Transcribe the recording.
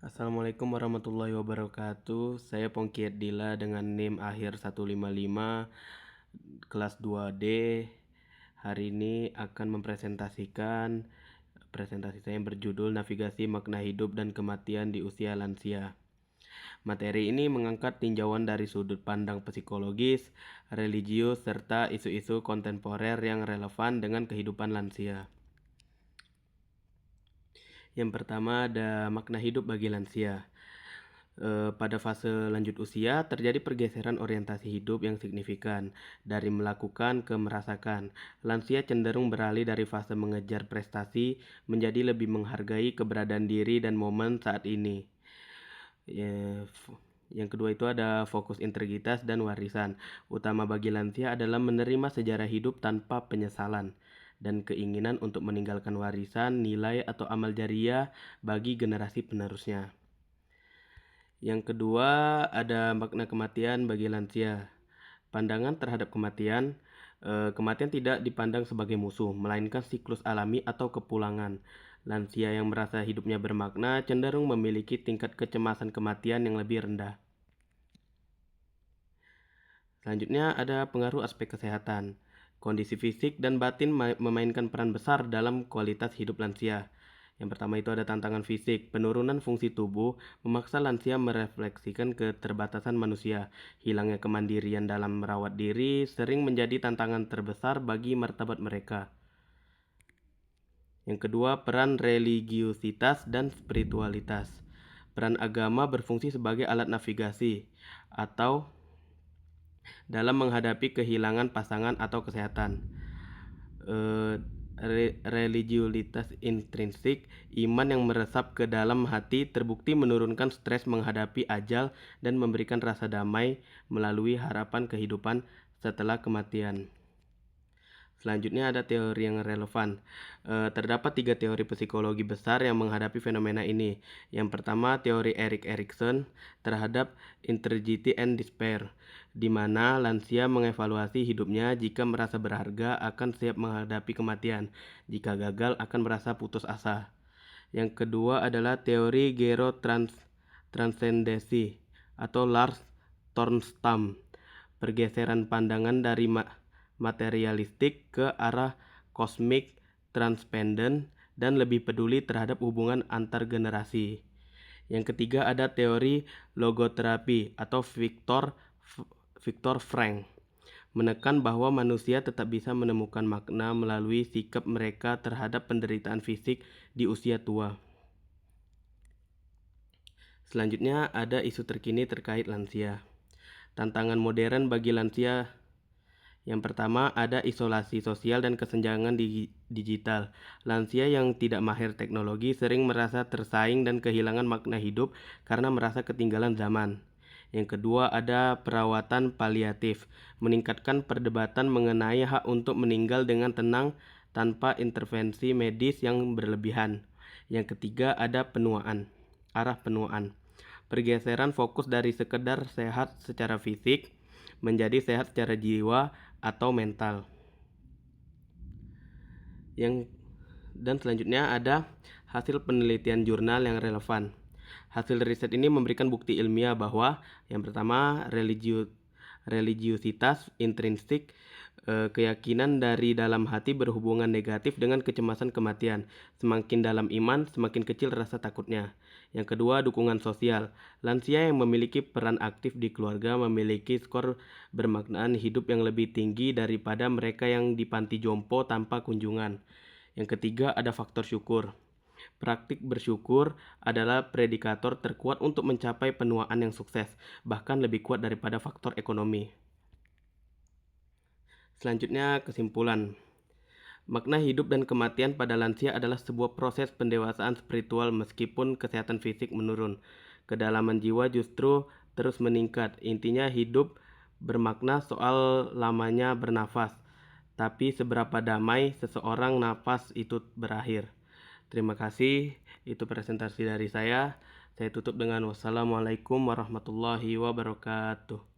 Assalamualaikum warahmatullahi wabarakatuh. Saya Pongkiat Dila dengan NIM akhir 155 kelas 2D. Hari ini akan mempresentasikan presentasi saya yang berjudul Navigasi Makna Hidup dan Kematian di Usia Lansia. Materi ini mengangkat tinjauan dari sudut pandang psikologis, religius, serta isu-isu kontemporer yang relevan dengan kehidupan lansia. Yang pertama ada makna hidup bagi lansia. Pada fase lanjut usia terjadi pergeseran orientasi hidup yang signifikan dari melakukan ke merasakan. Lansia cenderung beralih dari fase mengejar prestasi menjadi lebih menghargai keberadaan diri dan momen saat ini. Yang kedua itu ada fokus integritas dan warisan. Utama bagi lansia adalah menerima sejarah hidup tanpa penyesalan dan keinginan untuk meninggalkan warisan, nilai atau amal jariah bagi generasi penerusnya. Yang kedua ada makna kematian bagi lansia. Pandangan terhadap kematian, kematian tidak dipandang sebagai musuh, melainkan siklus alami atau kepulangan. Lansia yang merasa hidupnya bermakna cenderung memiliki tingkat kecemasan kematian yang lebih rendah. Selanjutnya ada pengaruh aspek kesehatan. Kondisi fisik dan batin memainkan peran besar dalam kualitas hidup lansia. Yang pertama itu ada tantangan fisik. Penurunan fungsi tubuh memaksa lansia merefleksikan keterbatasan manusia. Hilangnya kemandirian dalam merawat diri sering menjadi tantangan terbesar bagi martabat mereka. Yang kedua, peran religiusitas dan spiritualitas. Peran agama berfungsi sebagai alat navigasi atau dalam menghadapi kehilangan pasangan atau kesehatan. Religiusitas intrinsik, iman yang meresap ke dalam hati terbukti menurunkan stres menghadapi ajal dan memberikan rasa damai melalui harapan kehidupan setelah kematian. Selanjutnya ada teori yang relevan. Terdapat 3 teori psikologi besar yang menghadapi fenomena ini. Yang pertama, teori Erik Erikson terhadap integrity and despair, di mana lansia mengevaluasi hidupnya. Jika merasa berharga akan siap menghadapi kematian, jika gagal akan merasa putus asa. Yang kedua adalah teori transcendensi atau Lars Tornstam, pergeseran pandangan dari materialistik ke arah kosmik, transcendent, dan lebih peduli terhadap hubungan antar generasi. Yang ketiga ada teori logoterapi atau Viktor Frankl, menekan bahwa manusia tetap bisa menemukan makna melalui sikap mereka terhadap penderitaan fisik di usia tua. Selanjutnya ada isu terkini terkait lansia. Tantangan modern bagi lansia. Yang pertama ada isolasi sosial dan kesenjangan digital. Lansia yang tidak mahir teknologi sering merasa tersaing dan kehilangan makna hidup karena merasa ketinggalan zaman. Yang kedua ada perawatan paliatif, meningkatkan perdebatan mengenai hak untuk meninggal dengan tenang tanpa intervensi medis yang berlebihan. Yang ketiga ada arah penuaan. Pergeseran fokus dari sekedar sehat secara fisik menjadi sehat secara jiwa atau mental. Dan selanjutnya ada hasil penelitian jurnal yang relevan. Hasil riset ini memberikan bukti ilmiah bahwa yang pertama religiusitas intrinsik, keyakinan dari dalam hati berhubungan negatif dengan kecemasan kematian. Semakin dalam iman, semakin kecil rasa takutnya. Yang kedua, dukungan sosial. Lansia yang memiliki peran aktif di keluarga memiliki skor bermaknaan hidup yang lebih tinggi daripada mereka yang di panti jompo tanpa kunjungan. Yang ketiga, ada faktor syukur. Praktik bersyukur adalah predikator terkuat untuk mencapai penuaan yang sukses, bahkan lebih kuat daripada faktor ekonomi. Selanjutnya, kesimpulan. Makna hidup dan kematian pada lansia adalah sebuah proses pendewasaan spiritual meskipun kesehatan fisik menurun. Kedalaman jiwa justru terus meningkat. Intinya hidup bermakna soal lamanya bernafas, tapi seberapa damai seseorang nafas itu berakhir. Terima kasih, itu presentasi dari saya. Saya tutup dengan wassalamualaikum warahmatullahi wabarakatuh.